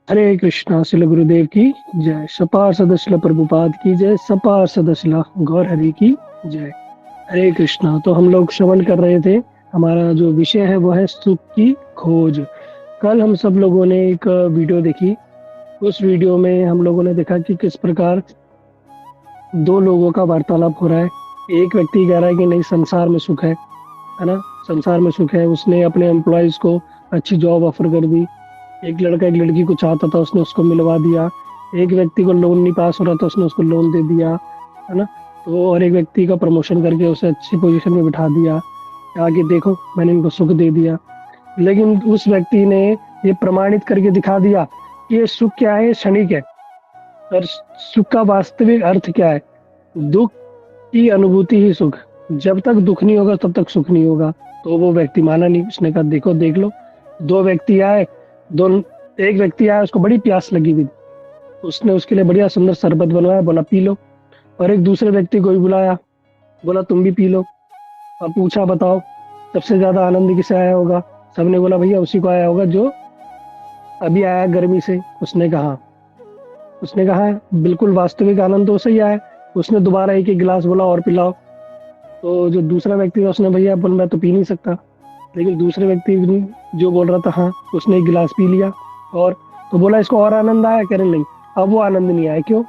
हरे कृष्णा शिल गुरुदेव की जय। सपार सदशिला प्रभुपाद की जय। सपार सदशिला गौर हरि की जय। हरे कृष्णा। तो हम लोग श्रवण कर रहे थे। हमारा जो विषय है वो है सुख की खोज। कल हम सब लोगों ने एक वीडियो देखी। उस वीडियो में हम लोगों ने देखा कि किस प्रकार दो लोगों का वार्तालाप हो रहा है। एक व्यक्ति कह रहा है कि नहीं, संसार में सुख है ना, संसार में सुख है। उसने अपने एम्प्लॉयज को अच्छी जॉब ऑफर कर दी। एक लड़का एक लड़की को चाहता था, उसने उसको मिलवा दिया। एक व्यक्ति को लोन नहीं पास हो रहा था, उसने उसको लोन दे दिया, है ना। तो और एक व्यक्ति का प्रमोशन करके उसे अच्छी पोजीशन में बिठा दिया। आगे देखो, मैंने इनको सुख दे दिया। लेकिन उस व्यक्ति ने ये प्रमाणित करके दिखा दिया कि ये सुख क्या है, ये क्षणिक है। और सुख का वास्तविक अर्थ क्या है? दुख की अनुभूति ही सुख। जब तक दुख नहीं होगा तब तक सुख नहीं होगा। तो वो व्यक्ति माना नहीं। उसने कहा देखो देख लो, दो व्यक्ति आए, दोनों, एक व्यक्ति आया, उसको बड़ी प्यास लगी हुई, उसने उसके लिए बढ़िया सुंदर शरबत बनवाया, बोला पी लो। और एक दूसरे व्यक्ति को भी बुलाया, बोला तुम भी पी लो। अब पूछा बताओ सबसे ज्यादा आनंद किसे आया होगा? सबने बोला भैया उसी को आया होगा जो अभी आया गर्मी से। उसने कहा बिल्कुल वास्तविक आनंद तो उसे ही आया। उसने दोबारा एक एक गिलास बोला और पिलाओ। तो जो दूसरा व्यक्ति था उसने भैया बोल मैं तो पी नहीं सकता। लेकिन दूसरे व्यक्ति जो बोल रहा था हाँ, उसने एक गिलास पी लिया। और तो बोला इसको और आनंद आया? कह रहे नहीं, अब वो आनंद नहीं आया। क्यों?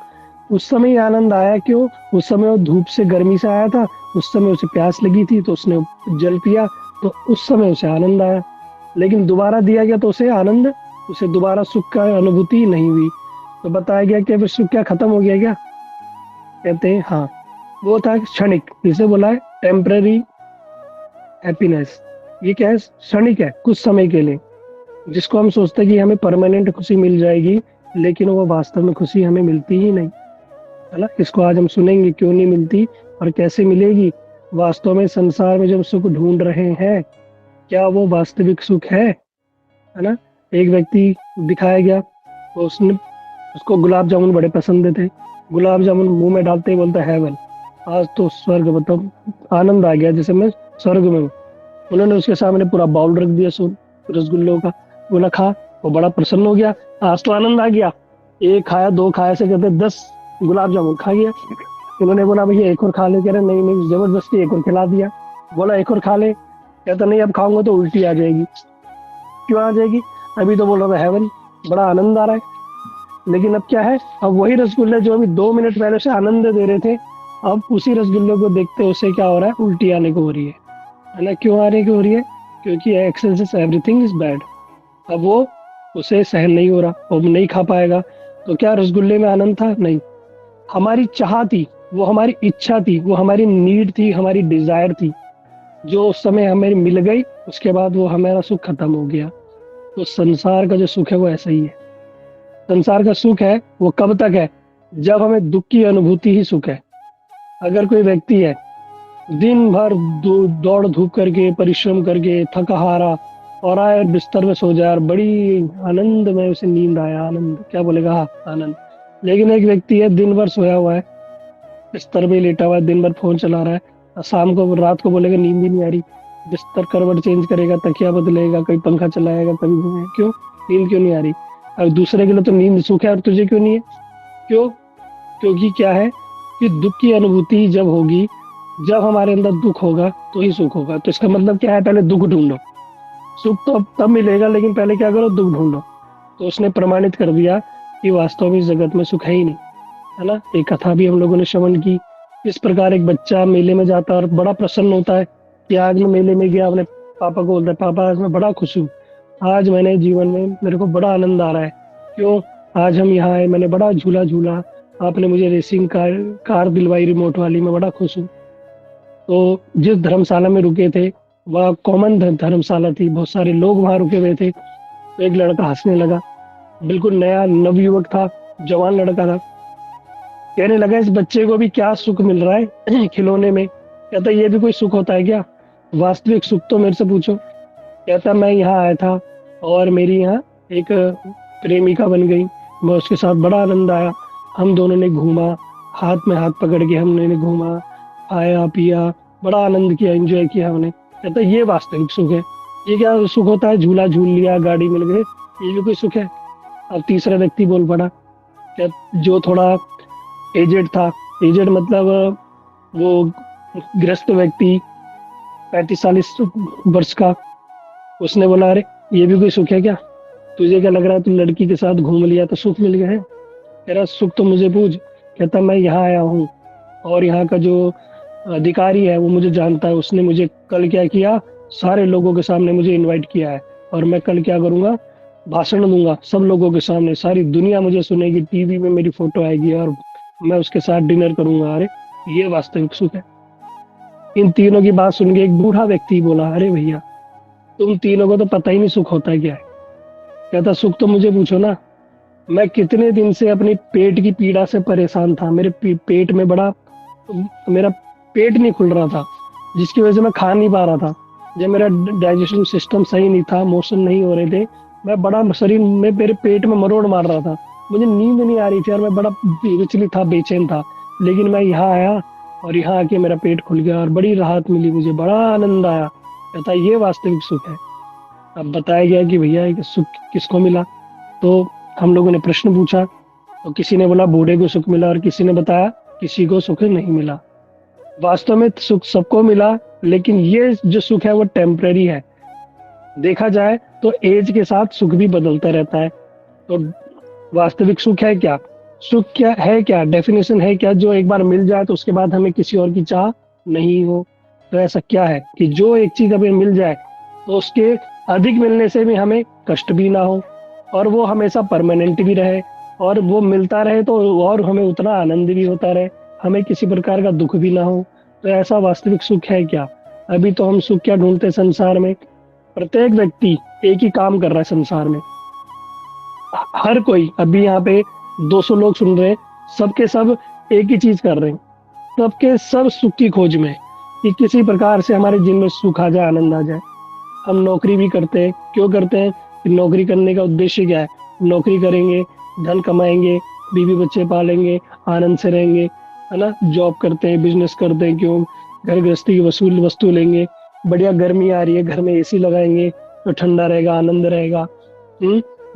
उस समय ही आनंद आया। क्यों? उस समय वो धूप से गर्मी से आया था, उस समय उसे प्यास लगी थी तो उसने जल पिया, तो उस समय उसे आनंद आया। लेकिन दोबारा दिया गया तो उसे आनंद, उसे दोबारा सुख का अनुभूति नहीं हुई। तो बताया गया कि फिर सुख क्या खत्म हो गया क्या? कहते हैं हाँ, वो था क्षणिक। इसे बोला है टेम्पररी हैप्पीनेस। ये क्या है? क्षणिक है, कुछ समय के लिए। जिसको हम सोचते हैं कि हमें परमानेंट खुशी मिल जाएगी, लेकिन वो वास्तव में खुशी हमें मिलती ही नहीं, है ना। इसको आज हम सुनेंगे क्यों नहीं मिलती और कैसे मिलेगी। वास्तव में संसार में जब सुख ढूंढ रहे हैं, क्या वो वास्तविक सुख है ना। एक व्यक्ति दिखाया गया, तो उसने, उसको गुलाब जामुन बड़े पसंद थे। गुलाब जामुन मुंह में डालते ही बोलता है हेवन, आज तो स्वर्ग, मतलब आनंद आ गया जैसे मैं स्वर्ग में हूँ। उन्होंने उसके सामने पूरा बाउल रख दिया रसगुल्लों का। बोला खा। वो बड़ा प्रसन्न हो गया, आज तो आनंद आ गया। एक खाया, दो खाया, से कहते 10 गुलाब जामुन खा गया। उन्होंने बोला भैया एक और खा ले। कह रहे नहीं नहीं, जबरदस्ती एक और खिला दिया। बोला एक और खा ले। कहता नहीं, अब खाऊंगा तो उल्टी आ जाएगी। क्यों आ जाएगी? अभी तो बोल रहा था हेवन, बड़ा आनंद आ रहा है। लेकिन अब क्या है, अब वही रसगुल्ले जो अभी 2 मिनट पहले से आनंद दे रहे थे, अब उसी रसगुल्ले को देखते उसे क्या हो रहा है, उल्टी आने को हो रही है ना। क्यों आ रही है, क्यों हो रही है? क्योंकि एक्सेस एवरीथिंग इज बैड। अब वो, उसे सहन नहीं हो रहा, वो नहीं खा पाएगा। तो क्या रसगुल्ले में आनंद था? नहीं। हमारी चाह थी, वो हमारी इच्छा थी, वो हमारी नीड थी, हमारी डिजायर थी, जो उस समय हमें मिल गई। उसके बाद वो हमारा सुख खत्म हो गया। तो संसार का जो सुख है वो ऐसा ही है। संसार का सुख है वो कब तक है? जब हमें दुख की अनुभूति ही सुख है। अगर कोई व्यक्ति है, दिन भर दौड़ धूप करके, परिश्रम करके थका हारा, और आए और बिस्तर में सो जाए और बड़ी आनंद में उसे नींद आया, आनंद, क्या बोलेगा? हाँ आनंद। लेकिन एक व्यक्ति है, दिन भर सोया हुआ है, बिस्तर पे लेटा हुआ है, दिन भर फोन चला रहा है, और शाम को रात को बोलेगा नींद ही नहीं आ रही। बिस्तर करवट चेंज करेगा, तकिया बदलेगा, कभी पंखा चलाएगा, कभी घूमेगा। क्यों? नींद क्यों नहीं आ रही? अब दूसरे के लिए तो नींद सुख है और तुझे क्यों नहीं है? क्यों? क्योंकि क्या है कि दुख की अनुभूति जब होगी, जब हमारे अंदर दुख होगा तो ही सुख होगा। तो इसका मतलब क्या है? पहले दुख ढूंढो। सुख तो अब तब मिलेगा, लेकिन पहले क्या करो? दुख ढूंढो। तो उसने प्रमाणित कर दिया कि वास्तव में इस जगत में सुख है ही नहीं, है ना। एक कथा भी हम लोगों ने श्रवण की। इस प्रकार एक बच्चा मेले में जाता है और बड़ा प्रसन्न होता है कि आज मैं मेले में गया। अपने पापा को बोलता है पापा आज मैं बड़ा खुश हूँ, आज मैंने जीवन में, मेरे को बड़ा आनंद आ रहा है। क्यों? आज हम यहाँ आए, मैंने बड़ा झूला झूला, आपने मुझे रेसिंग कार कार दिलवाई रिमोट वाली, मैं बड़ा खुश हूँ। तो जिस धर्मशाला में रुके थे, वह कॉमन धर्मशाला थी, बहुत सारे लोग वहां रुके हुए थे। तो एक लड़का हंसने लगा, बिल्कुल नया नवयुवक था, जवान लड़का था। कहने लगा इस बच्चे को भी क्या सुख मिल रहा है खिलौने में। कहता ये भी कोई सुख होता है क्या? वास्तविक सुख तो मेरे से पूछो। कहता मैं यहाँ आया था और मेरी यहाँ एक प्रेमिका बन गई, मैं उसके साथ बड़ा आनंद आया। हम दोनों ने घूमा, हाथ में हाथ पकड़ के हमने घूमा, खाया पिया, बड़ा आनंद किया, एंजॉय किया हमने। कहता ये वास्तविक सुख है। ये क्या सुख होता है? झूला झूल लिया, गाड़ी मिल गई, ये भी कोई सुख है? अब तीसरा व्यक्ति बोल पड़ा, क्या जो थोड़ा एजेड था, एजेड मतलब वो ग्रस्त व्यक्ति, 35-40 वर्ष का। उसने बोला, अरे ये भी कोई सुख है क्या? तुझे क्या लग रहा है तू लड़की के साथ घूम लिया तो सुख मिल गया है? तेरा सुख तो मुझे पूछ। कहता मैं यहाँ आया हूँ और यहाँ का जो अधिकारी है वो मुझे जानता है। उसने मुझे कल क्या किया, सारे लोगों के सामने मुझे इनवाइट किया है और मैं कल क्या करूँगा, भाषण दूंगा सब लोगों के सामने, सारी दुनिया मुझे सुनेगी, टीवी में मेरी फोटो आएगी और मैं उसके साथ डिनर करूंगा। अरे ये वास्तविक सुख है। इन तीनों की बात सुन के एक बूढ़ा व्यक्ति बोला, अरे भैया तुम तीनों को तो पता ही नहीं सुख होता है क्या है। कहता सुख तो मुझे पूछो ना, मैं कितने दिन से अपनी पेट की पीड़ा से परेशान था। मेरे पेट में बड़ा, मेरा पेट नहीं खुल रहा था जिसकी वजह से मैं खा नहीं पा रहा था। जब मेरा डाइजेशन सिस्टम सही नहीं था, मोशन नहीं हो रहे थे, मैं बड़ा शरीर में, मेरे पेट में मरोड़ मार रहा था, मुझे नींद नहीं आ रही थी और मैं बड़ा विचलित था, बेचैन था। लेकिन मैं यहाँ आया और यहाँ आके मेरा पेट खुल गया और बड़ी राहत मिली, मुझे बड़ा आनंद आया। कहता ये वास्तविक सुख है। अब बताया गया कि भैया ये सुख किसको मिला, तो हम लोगों ने प्रश्न पूछा तो किसी ने बोला बूढ़े को सुख मिला और किसी ने बताया किसी को सुख नहीं मिला। वास्तव में सुख सबको मिला, लेकिन ये जो सुख है वो टेम्पररी है। देखा जाए तो एज के साथ सुख भी बदलता रहता है। तो वास्तविक सुख है क्या, सुख क्या है, क्या डेफिनेशन है क्या, जो एक बार मिल जाए तो उसके बाद हमें किसी और की चाह नहीं हो। तो ऐसा क्या है कि जो एक चीज अभी मिल जाए तो उसके अधिक मिलने से भी हमें कष्ट भी ना हो और वो हमेशा परमानेंट भी रहे और वो मिलता रहे तो और हमें उतना आनंद भी होता रहे, हमें किसी प्रकार का दुख भी ना हो। तो ऐसा वास्तविक सुख है क्या? अभी तो हम सुख क्या ढूंढते हैं संसार में, प्रत्येक व्यक्ति एक ही काम कर रहा है संसार में। हर कोई, अभी यहाँ पे 200 लोग सुन रहे हैं, सबके सब एक ही चीज कर रहे हैं, सबके सब सुख की खोज में कि किसी प्रकार से हमारे जीवन में सुख आ जाए, आनंद आ जाए। हम नौकरी भी करते हैं, क्यों करते हैं? कि नौकरी करने का उद्देश्य क्या है? नौकरी करेंगे, धन कमाएंगे, बीवी बच्चे पालेंगे, आनंद से रहेंगे, है ना। जॉब करते हैं, बिजनेस करते हैं, क्यों? घर गृहस्थी की वस्तु लेंगे, बढ़िया गर्मी आ रही है घर में एसी लगाएंगे तो ठंडा रहेगा, आनंद रहेगा।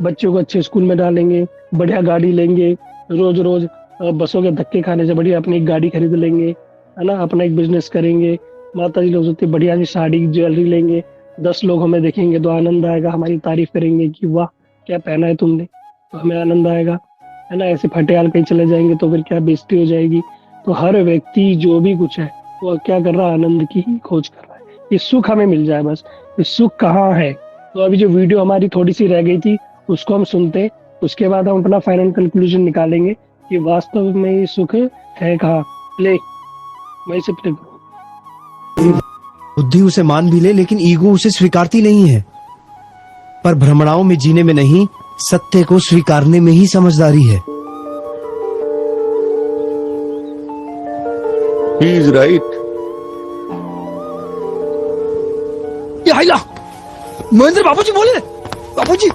बच्चों को अच्छे स्कूल में डालेंगे, बढ़िया गाड़ी लेंगे, रोज रोज बसों के धक्के खाने से बढ़िया अपनी एक गाड़ी खरीद लेंगे, है ना। अपना एक बिजनेस करेंगे, माता जी लोग होती बढ़िया सी साड़ी ज्वेलरी लेंगे, 10 लोग हमें देखेंगे तो आनंद आएगा, हमारी तारीफ करेंगे कि वाह क्या पहना है तुमने, तो हमें आनंद आएगा, है ना। ऐसे फटेहाल कहीं चले जाएंगे तो फिर क्या बेइज्जती हो जाएगी। तो हर व्यक्ति जो भी कुछ है वो क्या कर रहा है, आनंद की ही खोज कर रहा है। ये सुख हमें मिल जाए बस। ये सुख कहाँ है? तो अभी जो वीडियो हमारी थोड़ी सी रह गई थी उसको हम सुनते, उसके बाद हम अपना फाइनल कंक्लूजन निकालेंगे कि वास्तव में ये सुख है कहाँ। ले वहीं से प्ले करो। बुद्धि उसे मान भी ले लेकिन ईगो उसे स्वीकारती नहीं है। पर भ्रमणाओं में जीने में नहीं, सत्य को स्वीकारने में ही समझदारी है। He is right. महेंद्र बाबूजी बोले, बाबूजी,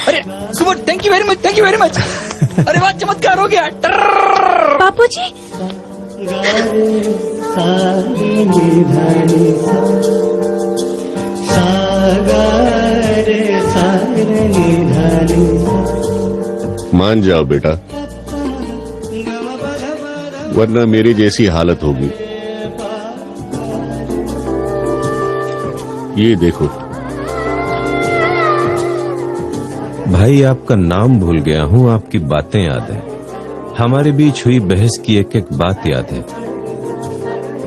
अरे super, thank you very much, thank you very much. अरे वाह, चमत्कार हो गया। बापूजी, मान जाओ बेटा, वरना मेरी जैसी हालत होगी। ये देखो भाई, आपका नाम भूल गया हूं, आपकी बातें याद है, हमारे बीच हुई बहस की एक एक बात याद है।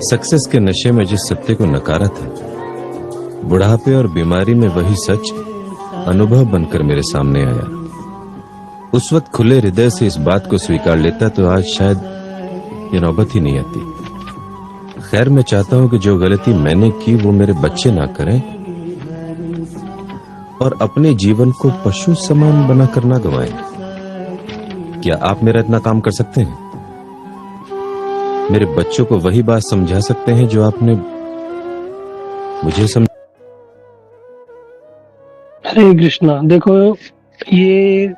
सक्सेस के नशे में जिस सत्य को नकारा था, बुढ़ापे और बीमारी में वही सच अनुभव बनकर मेरे सामने आया। उस वक्त खुले हृदय से इस बात को स्वीकार लेता तो आज शायद ये नौबत ही नहीं आती। खैर, मैं चाहता हूं कि जो गलती मैंने की वो मेरे बच्चे ना करें और अपने जीवन को पशु समान बनाकर ना गंवाएं। क्या आप मेरा इतना काम कर सकते हैं? मेरे बच्चों को वही बात समझा सकते हैं जो आपने मुझे समझ। हरे कृष्णा। देखो, ये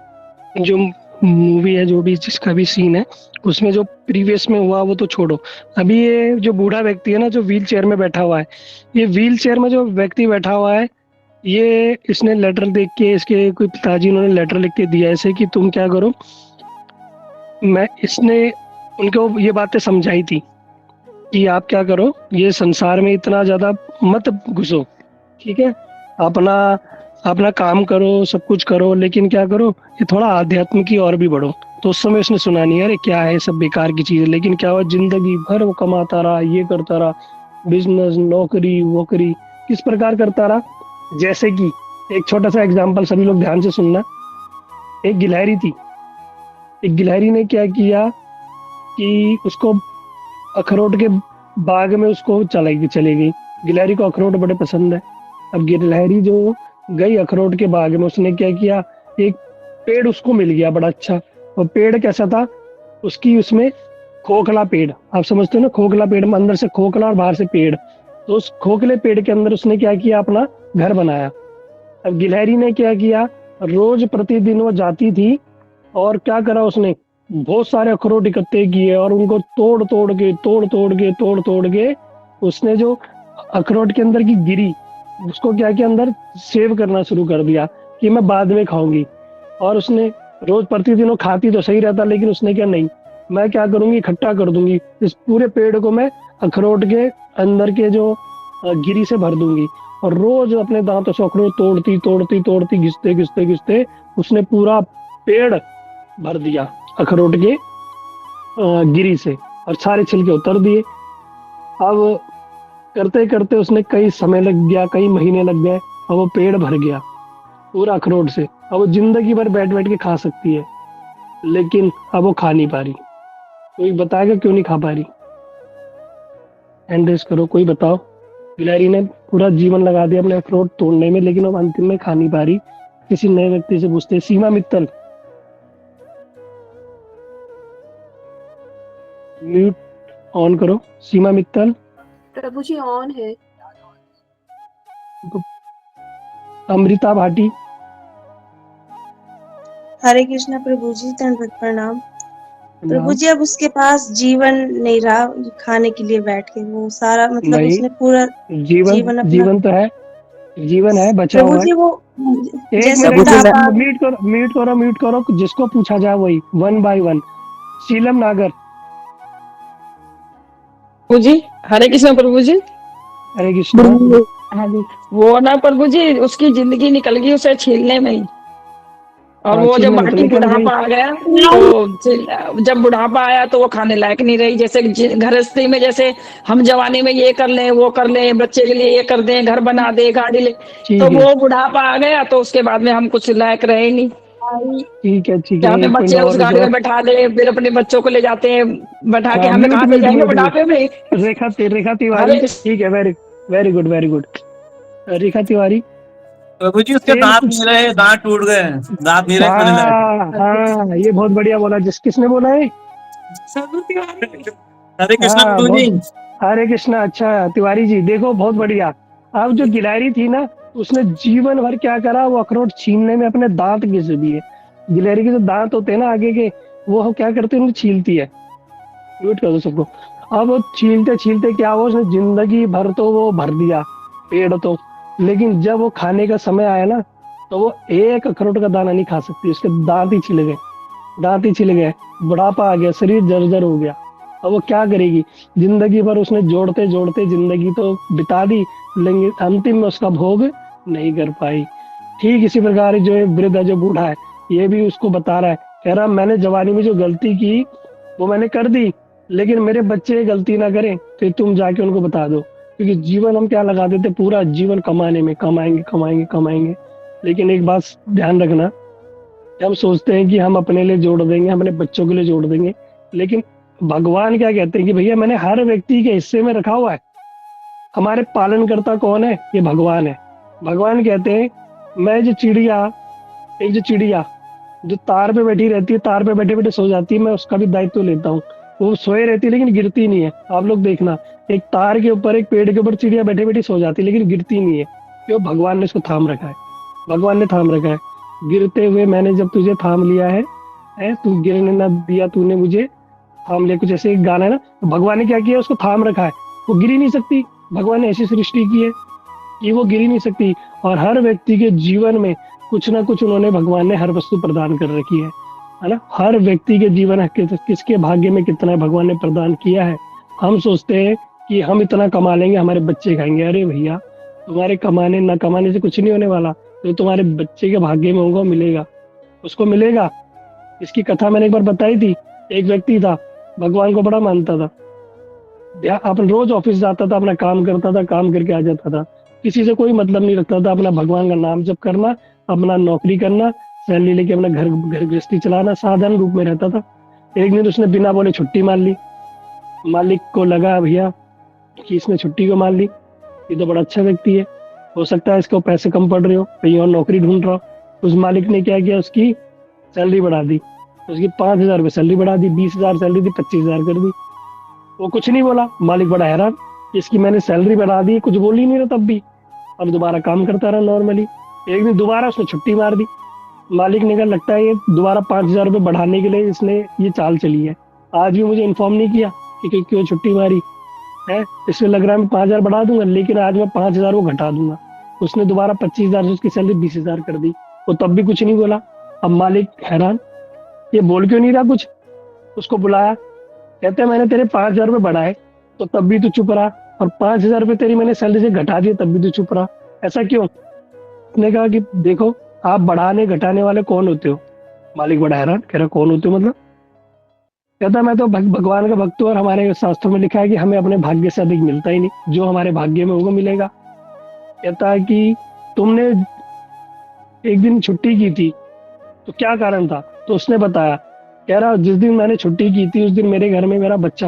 जो मूवी है, जो भी जिसका भी सीन है, उसमें जो प्रीवियस में हुआ वो तो छोड़ो। अभी ये जो बूढ़ा व्यक्ति है ना, जो व्हील चेयर में बैठा हुआ है, ये व्हील चेयर में जो व्यक्ति बैठा हुआ है, ये इसने लेटर देख के, इसके कोई पिताजी उन्होंने लेटर लिख के दिया ऐसे कि तुम क्या करो। मैं इसने उनको ये बातें समझाई थी कि आप क्या करो, ये संसार में इतना ज्यादा मत घुसो, ठीक है, अपना अपना काम करो, सब कुछ करो, लेकिन क्या करो, ये थोड़ा आध्यात्म की ओर भी बढ़ो। तो उस समय उसने सुना नहीं, अरे क्या है सब बेकार की चीज है। लेकिन क्या हुआ, जिंदगी भर वो कमाता रहा, ये करता रहा, बिजनेस, नौकरी वोकरी, किस प्रकार करता रहा। जैसे कि एक छोटा सा एग्जाम्पल, सभी लोग ध्यान से सुनना। एक गिलहरी थी, एक गिलहरी ने क्या किया कि उसको अखरोट के बाग में उसको चली गई। गिलहरी को अखरोट बड़े पसंद है। अब गिलहरी जो गई अखरोट के बाग में, उसने क्या किया, एक पेड़ उसको मिल गया बड़ा अच्छा। और पेड़ कैसा था, उसकी उसमें खोखला पेड़, आप समझते हो ना, खोखला पेड़ में अंदर से खोखला और बाहर से पेड़। तो उस खोखले पेड़ के अंदर उसने क्या किया, अपना घर बनाया। अब गिलहरी ने क्या किया, रोज प्रतिदिन वो जाती थी और क्या करा उसने, बहुत सारे अखरोट इकट्ठे किए और उनको तोड़ तोड़ के उसने जो अखरोट के अंदर की गिरी, उसको क्या किया, अंदर सेव करना शुरू कर दिया कि मैं बाद में खाऊंगी। और उसने रोज प्रतिदिन वो खाती तो सही रहता, लेकिन उसने क्या, नहीं, मैं क्या करूंगी, इकट्ठा कर दूंगी, इस पूरे पेड़ को मैं अखरोट के अंदर के जो गिरी से भर दूंगी। और रोज अपने दांतों से अखरोट तोड़ती घिसते उसने पूरा पेड़ भर दिया अखरोट के गिरी से, और सारे छिलके उतर दिए। अब करते करते उसने कई समय लग गया, कई महीने लग गए, और वो पेड़ भर गया पूरा अखरोट से। अब वो जिंदगी भर बैठ बैठ के खा सकती है, लेकिन अब वो खा नहीं पा रही। कोई बताएगा क्यों नहीं खा पा रही? हैंड रेस करो, कोई बताओ। गिलहरी ने पूरा जीवन लगा दिया अपने अखरोट तोड़ने में, लेकिन अब अंतिम में खा नहीं पा रही। किसी नए व्यक्ति से पूछते हैं, सीमा मित्तल, म्यूट ऑन करो। सीमा मित्तल, प्रभु जी ऑन है। अमृता भाटी, हरे कृष्णा प्रभु जी, दंडवत प्रणाम। प्रभु जी अब उसके पास जीवन नहीं रहा खाने के लिए बैठ के, वो सारा मतलब नहीं, उसने पूरा जीवन अपना जीवन तो है, जीवन है, बचा प्रभु हुआ है। जी वो एक जैसे मिनट, बुढ़ापा। म्यूट करो, जिसको पूछा जाए वही, 1 बाय 1। शीलम नागर, प्रभु जी हरे कृष्ण प्रभु जी। हरे कृष्णा। हाँ जी, वो ना प्रभु जी उसकी जिंदगी निकल गई उसे छीलने में ही। और हाँ, वो जब छीलने में तो बाकी निकल गई। बुढ़ापा आ गया, तो जब बुढ़ापा आया तो वो खाने लायक नहीं रही। जैसे गृहस्थी में, जैसे हम जवानी में ये कर लें, वो कर लें, बच्चे के लिए ये कर दें, घर बना दे, गाड़ी ले, तो ठीक है, वो बुढ़ापा आ गया तो उसके बाद में हम कुछ लायक रहे ही नहीं। ठीक है, जहाँ पे एक पॉइंट बच्चे और उस रुक गाड़ी जाओ। में बैठा दे, फिर अपने बच्चों को ले जाते हैं बैठा के, हाँ, हमें कहाँ ले जाएंगे म्यूट। बुढ़ापे में। रेखा तिवारी, हरे ठीक है, वेरी गुड। रेखा तिवारी, प्रभु जी उसके सेम दांत कुछ। नहीं रहे, दांत टूट गए, दांत नहीं रहे खाने लायक। हाँ, ये बहुत बढ़िया बोला। किसने बोला है? हरे कृष्णा हाँ, प्रभु बहुत। जी। हरे कृष्णा। अच्छा तिवारी जी, देखो बहुत बढ़िया। अब जो गिलहरी थी ना, उसने जीवन भर क्या करा, वो अखरोट छीलने में अपने दांत घिस दिए। गिलहरी के जो दांत होते हैं ना आगे के, वो क्या करते हैं, उन्हें छीलती है। म्यूट कर दो सबको। अब वो छीलते छीलते क्या हुआ, उसने जिंदगी भर तो वो भर दिया पेड़ तो, लेकिन जब वो खाने का समय आया ना, तो वो एक अखरोट का दाना नहीं खा सकती, उसके दांत ही छिल गए, बुढ़ापा आ गया, शरीर जर्जर हो गया। अब वो क्या करेगी, जिंदगी भर उसने जोड़ते जोड़ते जिंदगी तो बिता दी, लेकिन अंतिम में उसका भोग नहीं कर पाई। ठीक इसी प्रकार जो है वृद्ध है, जो बूढ़ा है, ये भी उसको बता रहा है, कह रहा मैंने जवानी में जो गलती की वो मैंने कर दी, लेकिन मेरे बच्चे ये गलती ना करें, तो तुम जाके उनको बता दो। क्योंकि जीवन हम क्या लगा देते, पूरा जीवन कमाने में, कमाएंगे। लेकिन एक बात ध्यान रखना, हम सोचते हैं कि हम अपने लिए जोड़ देंगे, अपने बच्चों के लिए जोड़ देंगे, लेकिन भगवान क्या कहते हैं कि भैया मैंने हर व्यक्ति के हिस्से में रखा हुआ है। हमारे पालन करता कौन है? ये भगवान है। भगवान कहते हैं मैं जो चिड़िया जो तार पे बैठी रहती है, तार पे बैठे बैठे सो जाती है, मैं उसका भी दायित्व लेता हूँ। वो सोए रहती है लेकिन गिरती नहीं है। आप लोग देखना, एक तार के ऊपर, एक पेड़ के ऊपर चिड़िया बैठे बैठे सो जाती है लेकिन गिरती नहीं है, क्यों? भगवान ने उसको थाम रखा है। भगवान ने थाम रखा है। गिरते हुए मैंने जब तुझे थाम लिया है, तू गिरने ना दिया, तूने मुझे थाम लिया, कुछ ऐसे एक गाना है ना। तो भगवान ने क्या किया, उसको थाम रखा है, वो गिर ही नहीं सकती। भगवान ने ऐसी सृष्टि की है कि वो गिर ही नहीं सकती। और हर व्यक्ति के जीवन में कुछ ना कुछ उन्होंने, भगवान ने हर वस्तु प्रदान कर रखी है ना। हर व्यक्ति के जीवन किसके भाग्य में कितना भगवान ने प्रदान किया है। हम सोचते हैं कि हम इतना कमा लेंगे, हमारे बच्चे खाएंगे। अरे भैया, तुम्हारे कमाने ना कमाने से कुछ नहीं होने वाला। तो तुम्हारे बच्चे के भाग्य में होगा, मिलेगा, उसको मिलेगा। इसकी कथा मैंने एक बार बताई थी। एक व्यक्ति था, भगवान को बड़ा मानता था, अपन रोज ऑफिस जाता था, अपना काम करता था, काम करके आ जाता था, किसी से कोई मतलब नहीं रखता था, अपना भगवान का नाम जप करना, अपना नौकरी करना, सैलरी लेके अपना घर गृहस्थी चलाना, साधारण रूप में रहता था। एक दिन उसने बिना बोले छुट्टी मार ली। मालिक को लगा भैया कि इसने छुट्टी को मार ली, ये तो बड़ा अच्छा व्यक्ति है, हो सकता है इसको पैसे कम पड़ रहे हो, कहीं और नौकरी ढूंढ रहा हो। उस मालिक ने क्या किया, उसकी सैलरी बढ़ा दी, उसकी 5,000 रुपये सैलरी बढ़ा दी, 20,000 सैलरी थी 25,000 कर दी। वो कुछ नहीं बोला। मालिक बड़ा हैरान, इसकी मैंने सैलरी बढ़ा दी, कुछ बोल ही नहीं रहा तब भी, अब दोबारा काम करता रहा नॉर्मली। एक दिन दोबारा उसने छुट्टी मार दी। मालिक ने कहा लगता है ये दोबारा 5,000 रुपये बढ़ाने के लिए इसने ये चाल चली है, आज भी मुझे इन्फॉर्म नहीं किया कि क्यों छुट्टी मारी है, इसलिए लग रहा है मैं 5,000 बढ़ा दूंगा, लेकिन आज मैं 5,000 को घटा दूंगा। उसने दोबारा 25,000 से उसकी सैलरी 20,000 कर दी। वो तब भी कुछ नहीं बोला। अब मालिक हैरान, ये बोल क्यों नहीं रहा कुछ। उसको बुलाया, कहते हैं मैंने तेरे 5,000 रुपये बढ़ाए तो तब भी तू चुप रहा, और 5,000 रुपये तेरी मैंने सैलरी से घटा दिए तब भी तू चुप रहा, ऐसा क्यों। उसने कहा कि देखो आप बढ़ाने घटाने वाले कौन होते हो। मालिक बड़ा हैरान, कह रहा कौन होते हो मतलब। कहता मैं तो भगवान का भक्त हूँ, और हमारे शास्त्रों में लिखा है कि हमें अपने भाग्य से अधिक मिलता ही नहीं, जो हमारे भाग्य में होगा मिलेगा। कहता है कि तुमने एक दिन छुट्टी की थी तो क्या कारण था। तो उसने बताया, कह रहा जिस दिन मैंने छुट्टी की थी उस दिन मेरे घर में मेरा बच्चा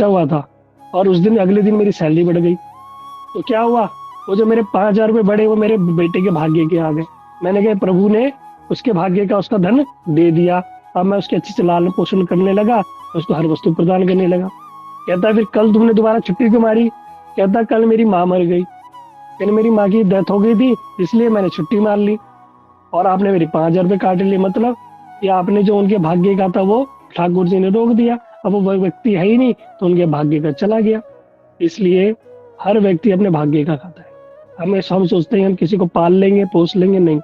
हुआ था, और उस दिन अगले दिन मेरी सैलरी बढ़ गई। तो क्या हुआ, वो जो मेरे 5,000 रुपये बढ़े वो मेरे बेटे के भाग्य के आ गए। मैंने कहा प्रभु ने उसके भाग्य का उसका धन दे दिया, अब मैं उसके अच्छे से लालन पोषण करने लगा, उसको हर वस्तु प्रदान करने लगा। कहता फिर कल तुमने दोबारा छुट्टी क्यों मारी। कहता कल मेरी माँ मर गई, फिर मेरी माँ की डेथ हो गई थी, इसलिए मैंने छुट्टी मार ली, और आपने मेरी 5,000 रुपये काट लिए। मतलब कि आपने जो उनके भाग्य का था वो ठाकुर जी ने रोक दिया, अब वो व्यक्ति है ही नहीं तो उनके भाग्य का चला गया। इसलिए हर व्यक्ति अपने भाग्य का खाता है। हम सोचते हैं हम किसी को पाल लेंगे पोस लेंगे, नहीं।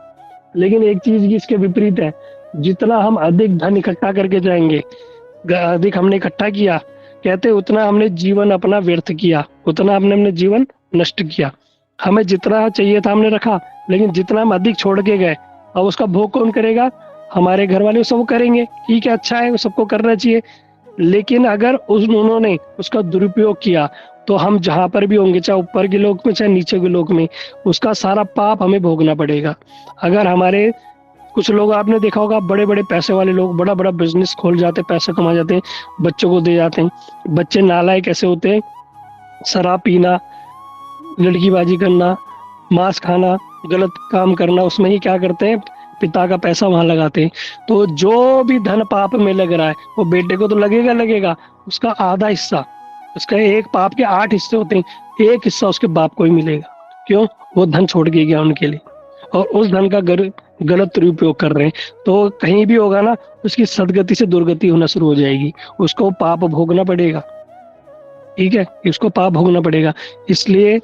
लेकिन एक चीज इसके विपरीत है, जितना हम अधिक धन इकट्ठा करके जाएंगे, अधिक हमने इकट्ठा किया, कहते उतना हमने जीवन अपना व्यर्थ किया, उतना हमने अपने जीवन नष्ट किया। हमें जितना चाहिए था हमने रखा, लेकिन जितना हम अधिक छोड़ के गए, अब उसका भोग कौन करेगा। हमारे घर वाले सब करेंगे, ठीक है, अच्छा है, वो सबको करना चाहिए। लेकिन अगर उन्होंने उसका दुरुपयोग किया तो हम जहां पर भी होंगे, चाहे ऊपर के लोक में चाहे नीचे के लोक में, उसका सारा पाप हमें भोगना पड़ेगा। अगर हमारे कुछ लोग आपने देखा होगा, बड़े बड़े पैसे वाले लोग बड़ा बड़ा बिजनेस खोल जाते हैं, पैसा कमा जाते हैं, बच्चों को दे जाते हैं। बच्चे नालायक कैसे होते हैं, शराब पीना, लड़कीबाजी करना, मांस खाना, गलत काम करना, उसमें ही क्या करते हैं, पिता का पैसा वहां लगाते हैं। तो जो भी धन पाप में लग रहा है वो बेटे को तो लगेगा, उसका आधा हिस्सा, उसका एक पाप के 8 हिस्से होते हैं, एक हिस्सा उसके बाप को ही मिलेगा। क्यों, वो धन छोड़ के गया उनके लिए, और उस धन का गलत दुरुपयोग कर रहे हैं। तो कहीं भी होगा ना, उसकी सदगति से दुर्गति होना शुरू हो जाएगी, उसको पाप भोगना पड़ेगा। ठीक है, उसको पाप भोगना पड़ेगा। इसलिए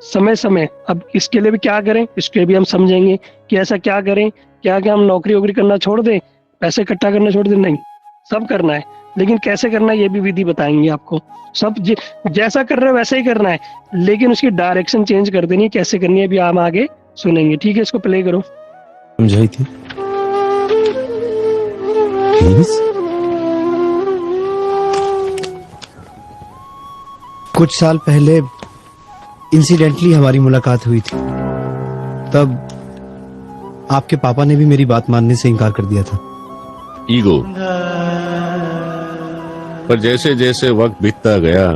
समय समय, अब इसके लिए भी क्या करें, इसके भी हम समझेंगे कि ऐसा क्या करें। क्या हम नौकरी वोकरी करना छोड़ दें, पैसे इकट्ठा करना छोड़ दें, नहीं, सब करना है, लेकिन कैसे करना है ये भी विधि बताएंगे आपको। सब जैसा कर रहे हो वैसे ही करना है, लेकिन उसकी डायरेक्शन चेंज कर देनी है, कैसे करनी है भी हम आगे सुनेंगे। ठीक है, इसको प्ले करो। समझाई थी प्लीज। कुछ साल पहले इंसिडेंटली हमारी मुलाकात हुई थी, तब आपके पापा ने भी मेरी बात मानने से इनकार कर दिया था। ईगो। पर जैसे जैसे वक्त बीतता गया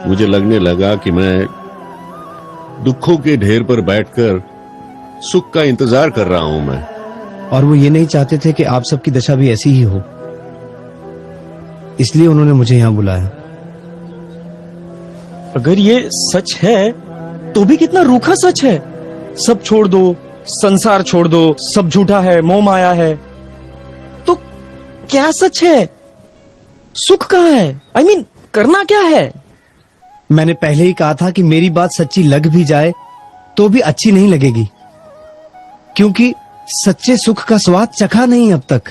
मुझे लगने लगा कि मैं दुखों के ढेर पर बैठकर सुख का इंतजार कर रहा हूं मैं। और वो ये नहीं चाहते थे कि आप सबकी दशा भी ऐसी ही हो, इसलिए उन्होंने मुझे यहाँ बुलाया। अगर ये सच है तो भी कितना रूखा सच है। सब छोड़ दो, संसार छोड़ दो, सब झूठा है, मोह माया है, तो क्या सच है, सुख कहाँ है, I mean, करना क्या है। मैंने पहले ही कहा था कि मेरी बात सच्ची लग भी जाए तो भी अच्छी नहीं लगेगी, क्योंकि सच्चे सुख का स्वाद चखा नहीं अब तक।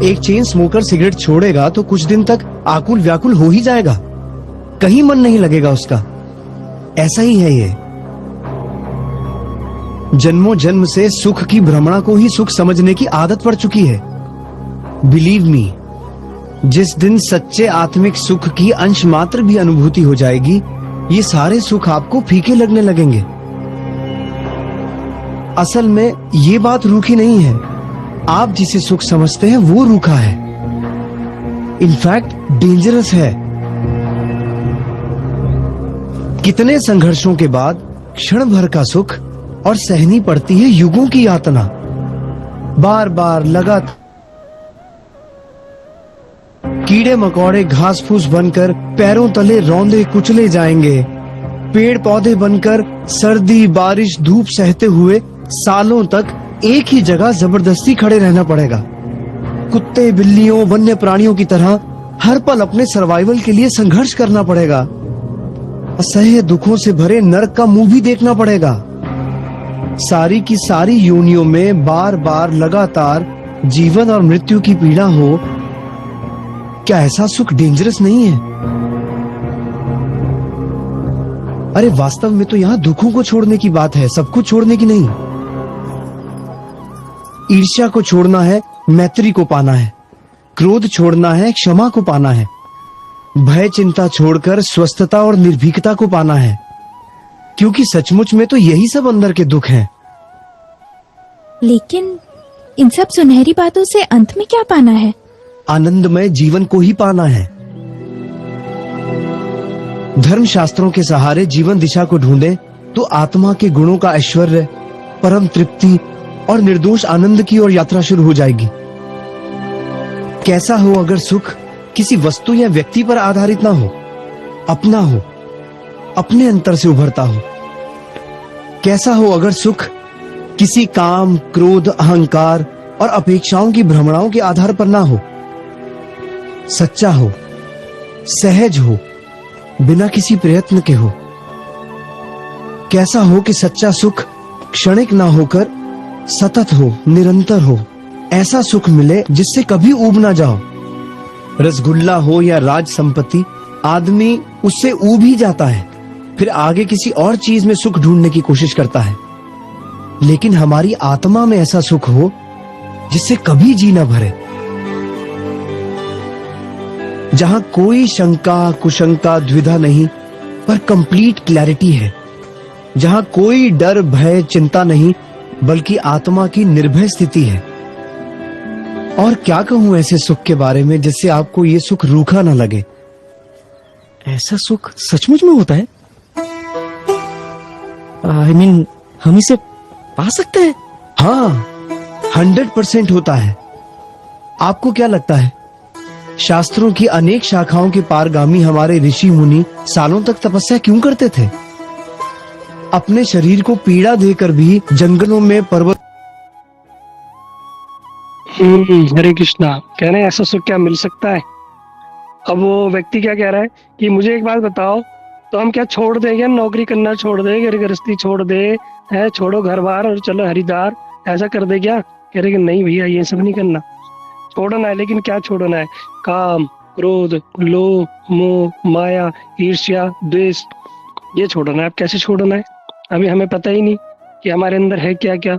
एक चेन स्मोकर सिगरेट छोड़ेगा तो कुछ दिन तक आकुल व्याकुल हो ही जाएगा, कहीं मन नहीं लगेगा उसका। ऐसा ही है ये। जन्मों जन्म से सुख की भ्रमणा को ही सुख समझने की आदत पड़ चुकी है। बिलीव मी, जिस दिन सच्चे आत्मिक सुख की अंश मात्र भी अनुभूति हो जाएगी, ये सारे सुख आपको फीके लगने लगेंगे। असल में ये बात रूखी नहीं है, आप जिसे सुख समझते हैं वो रूखा है, इनफैक्ट डेंजरस है। कितने संघर्षों के बाद क्षण भर का सुख और सहनी पड़ती है युगों की यातना। बार बार लगातार कीड़े मकोड़े घास फूस बनकर पैरों तले रौंदे कुचले जाएंगे, पेड़ पौधे बनकर सर्दी बारिश धूप सहते हुए सालों तक एक ही जगह जबरदस्ती खड़े रहना पड़ेगा। कुत्ते बिल्लियों वन्य प्राणियों की तरह हर पल अपने सर्वाइवल के लिए संघर्ष करना पड़ेगा। असह्य दुखों से भरे नरक का मुंह भी देखना पड़ेगा। सारी की सारी योनियों में बार बार लगातार जीवन और मृत्यु की पीड़ा हो, क्या ऐसा सुख डेंजरस नहीं है? अरे वास्तव में तो यहाँ दुखों को छोड़ने की बात है, सब कुछ छोड़ने की नहीं। ईर्ष्या को छोड़ना है, मैत्री को पाना है। क्रोध छोड़ना है, क्षमा को पाना है। भय चिंता छोड़कर स्वस्थता और निर्भीकता को पाना है, क्योंकि सचमुच में तो यही सब अंदर के दुख हैं। लेकिन इन सब सुनहरी बातों से अंत में क्या पाना है? आनंदमय जीवन को ही पाना है। धर्म शास्त्रों के सहारे जीवन दिशा को ढूंढें तो आत्मा के गुणों का ऐश्वर्य, परम तृप्ति और निर्दोष आनंद की ओर यात्रा शुरू हो जाएगी। कैसा हो अगर सुख किसी वस्तु या व्यक्ति पर आधारित ना हो, अपना हो, अपने अंतर से उभरता हो। कैसा हो अगर सुख किसी काम, क्रोध, अहंकार और अपेक्षाओं की भ्रमणाओं के आधार पर ना हो। सच्चा हो, सहज हो, बिना किसी प्रयत्न के हो। कैसा हो कि सच्चा सुख क्षणिक ना होकर सतत हो, निरंतर हो। ऐसा सुख मिले जिससे कभी ऊब ना जाओ। रसगुल्ला हो या राज संपत्ति, आदमी उससे ऊब ही जाता है, फिर आगे किसी और चीज में सुख ढूंढने की कोशिश करता है। लेकिन हमारी आत्मा में ऐसा सुख हो जिससे कभी जी ना भरे, जहां कोई शंका कुशंका द्विधा नहीं, पर कंप्लीट क्लैरिटी है। जहां कोई डर भय चिंता नहीं, बल्कि आत्मा की निर्भय स्थिति है। और क्या कहूं ऐसे सुख के बारे में जिससे आपको ये सुख रूखा ना लगे। ऐसा सुख सचमुच में होता है? I mean, हम इसे पा सकते हैं? हाँ, 100% होता है। आपको क्या लगता है, शास्त्रों की अनेक शाखाओं के पारगामी हमारे ऋषि मुनि सालों तक तपस्या क्यों करते थे? अपने शरीर को पीड़ा देकर भी जंगलों में पर्वत। हरे कृष्णा। कह रहे हैं ऐसा सुख क्या मिल सकता है? अब वो व्यक्ति क्या कह रहा है कि मुझे एक बात बताओ, तो हम क्या छोड़ दें? क्या नौकरी करना छोड़ दे, घर गृहस्थी छोड़ दे, है छोड़ो घर बार और चलो हरिद्वार, ऐसा कर दे क्या? कह रहे कि नहीं भैया, ये सब नहीं करना। छोड़ना है, लेकिन क्या छोड़ना है? काम, क्रोध, लोभ, मोह, माया, ईर्ष्या, द्वेष, ये छोड़ना है। अब कैसे छोड़ना है? अभी हमें पता ही नहीं कि हमारे अंदर है क्या क्या।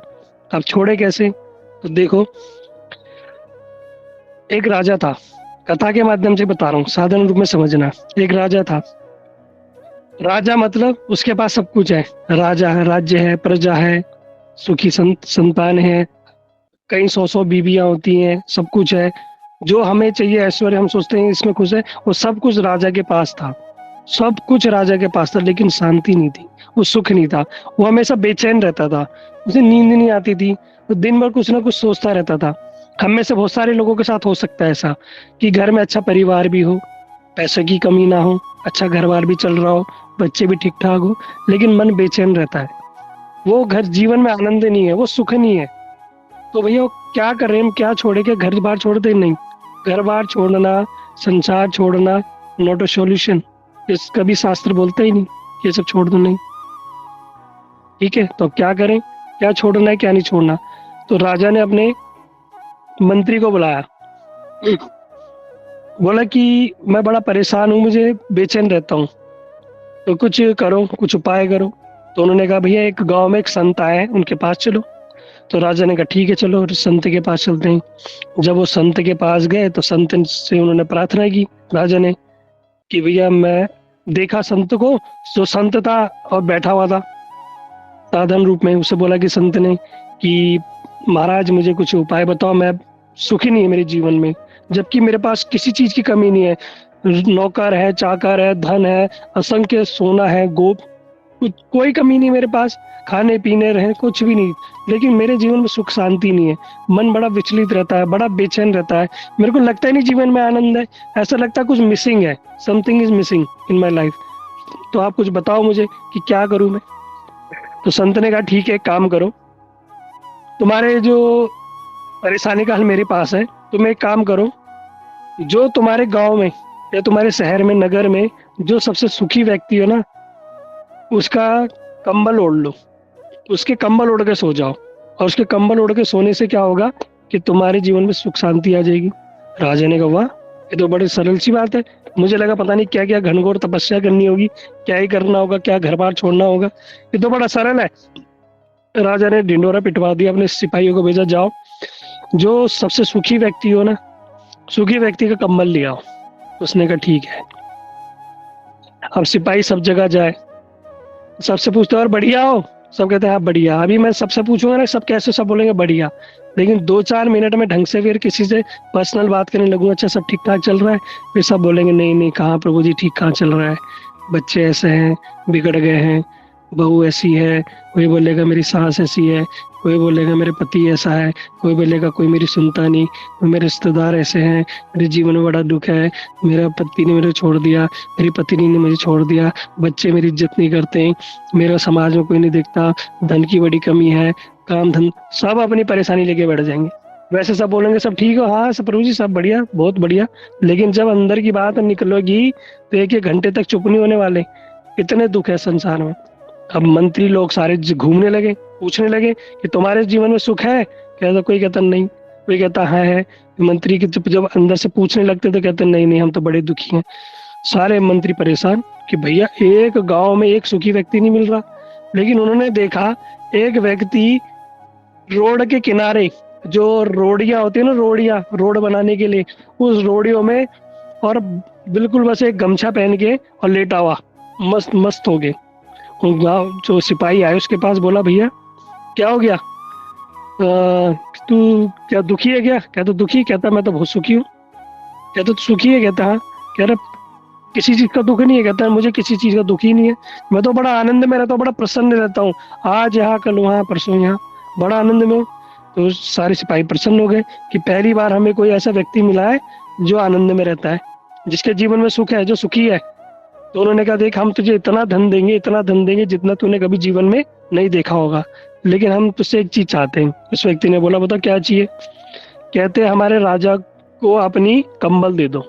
अब छोड़े कैसे? तो देखो, एक राजा था, कथा के माध्यम से बता रहा हूँ, साधारण रूप में समझना। एक राजा था। राजा मतलब उसके पास सब कुछ है। राजा है, राज्य है, प्रजा है, सुखी संतान है, कई 100 बीबियां होती हैं, सब कुछ है। जो हमें चाहिए ऐश्वर्य, हम सोचते हैं इसमें खुश है, वो सब कुछ राजा के पास था। सब कुछ राजा के पास था, लेकिन शांति नहीं थी, वो सुख नहीं था। वो हमेशा बेचैन रहता था, उसे नींद नहीं आती थी, वो दिन भर कुछ ना कुछ सोचता रहता था। हम में से बहुत सारे लोगों के साथ हो सकता है ऐसा कि घर में अच्छा परिवार भी हो, पैसे की कमी ना हो, अच्छा घर बार भी चल रहा हो, बच्चे भी ठीक ठाक हो, लेकिन मन बेचैन रहता है। वो घर जीवन में आनंद नहीं है, वो सुख नहीं है। तो भैया वो क्या कर रहे हैं? हम क्या छोड़े? क्या घर बार छोड़ते? नहीं। घर बार छोड़ना, संसार छोड़ना नॉट अ सॉल्यूशन। इस कभी शास्त्र बोलता ही नहीं ये सब छोड़ दो, नहीं। ठीक है, तो अब क्या करें, क्या छोड़ना है क्या नहीं छोड़ना। तो राजा ने अपने मंत्री को बुलाया, बोला कि मैं बड़ा परेशान हूँ, मुझे बेचैन रहता हूँ, तो कुछ करो, कुछ उपाय करो। तो उन्होंने कहा भैया एक गांव में एक संत आए हैं, उनके पास चलो। तो राजा ने कहा ठीक है चलो संत के पास चलते हैं। जब वो संत के पास गए तो संत से उन्होंने प्रार्थना की राजा ने कि भैया मैं देखा संत को, जो संत था और बैठा हुआ था साधन रूप में। उसे बोला कि संत ने कि महाराज मुझे कुछ उपाय बताओ, मैं सुखी नहीं है मेरे जीवन में, जबकि मेरे पास किसी चीज की कमी नहीं है, नौकर है, चाकर है, धन है, असंख्य सोना है, गोप, कोई कमी नहीं मेरे पास, खाने पीने रहे कुछ भी नहीं, लेकिन मेरे जीवन में सुख शांति नहीं है। मन बड़ा विचलित रहता है, बड़ा बेचैन रहता है, मेरे को लगता ही नहीं जीवन में आनंद है, ऐसा लगता है कुछ मिसिंग है, something is missing in my life. तो आप कुछ बताओ मुझे कि क्या करूं मैं। तो संत ने कहा ठीक है एक काम करो, तुम्हारे जो परेशानी का हल मेरे पास है, तुम एक काम करो, जो तुम्हारे गांव में या तुम्हारे शहर में, नगर में जो सबसे सुखी व्यक्ति हो ना, उसका कंबल ओढ़ लो, उसके कंबल ओढ़ के सो जाओ, और उसके कंबल ओढ़ के सोने से क्या होगा कि तुम्हारे जीवन में सुख शांति आ जाएगी। राजा ने कहा वाह, ये तो बड़ी सरल सी बात है, मुझे लगा पता नहीं क्या क्या घनघोर तपस्या करनी होगी, क्या ही करना होगा, क्या घर बार छोड़ना होगा, ये तो बड़ा सरल है। राजा ने ढिंडोरा पिटवा दिया, अपने सिपाहियों को भेजा, जाओ जो सबसे सुखी व्यक्ति हो ना, सुखी व्यक्ति का कंबल ले आओ। उसने कहा ठीक है। अब सिपाही सब जगह जाए, सबसे पूछते और बढ़िया हो, सब कहते हैं हाँ बढ़िया। अभी मैं सबसे पूछूंगा ना, सब कैसे, सब बोलेंगे बढ़िया, लेकिन 2-4 मिनट में ढंग से फिर किसी से पर्सनल बात करने लगूंगा, अच्छा सब ठीक ठाक चल रहा है, फिर सब बोलेंगे नहीं नहीं कहाँ प्रभु जी ठीक कहाँ चल रहा है, बच्चे ऐसे हैं, बिगड़ गए हैं, बहू ऐसी है, कोई बोलेगा मेरी सास ऐसी है, कोई बोलेगा मेरे पति ऐसा है, कोई बोलेगा कोई मेरी सुनता नहीं, कोई मेरे रिश्तेदार ऐसे हैं, मेरे जीवन में बड़ा दुख है, मेरा पति ने मुझे छोड़ दिया, मेरी पत्नी ने मुझे छोड़ दिया, बच्चे मेरी इज्जत नहीं करते, मेरा समाज में कोई नहीं दिखता, धन की बड़ी कमी है, काम धन, सब अपनी परेशानी लेके बैठ जाएंगे। वैसे सब बोलेंगे सब ठीक हो, हाँ सब प्रभु जी सब बढ़िया, बहुत बढ़िया, लेकिन जब अंदर की बात निकलेगी तो 1-1 घंटे तक चुप नहीं होने वाले, इतने दुख है संसार में। अब मंत्री लोग सारे घूमने लगे, पूछने लगे कि तुम्हारे जीवन में सुख है, कहता कोई कहता नहीं, कोई कहता है। मंत्री की जब अंदर से पूछने लगते तो कहते नहीं नहीं हम तो बड़े दुखी हैं। सारे मंत्री परेशान कि भैया एक गांव में एक सुखी व्यक्ति नहीं मिल रहा, लेकिन उन्होंने देखा एक व्यक्ति रोड के किनारे, जो रोडियां होती है ना, रोडियां रोड बनाने के लिए, उस रोडियों में, और बिल्कुल बस एक गमछा पहन के और लेटा हुआ मस्त मस्त हो गए। गाँव जो सिपाही आए उसके पास, बोला भैया क्या हो गया, तू क्या दुखी है क्या, कहता दुखी, कहता मैं तो बहुत सुखी हूँ, कहता तो सुखी है, कहता हाँ, कह रहा किसी चीज का दुख नहीं है, कहता है मुझे किसी चीज का दुख ही नहीं है, मैं तो बड़ा आनंद में रहता हूँ, बड़ा प्रसन्न रहता हूँ, आज यहाँ कल वहाँ परसों यहाँ, बड़ा आनंद में हूँ। तो सारे सिपाही प्रसन्न हो गए कि पहली बार हमें कोई ऐसा व्यक्ति मिला है जो आनंद में रहता है, जिसके जीवन में सुख है, जो सुखी है। तो उन्होंने कहा देख हम तुझे इतना धन देंगे, इतना धन देंगे जितना तूने कभी जीवन में नहीं देखा होगा, लेकिन हम तुझसे एक चीज चाहते हैं। उस व्यक्ति ने बोला बता क्या चाहिए, कहते हमारे राजा को अपनी कंबल दे दो,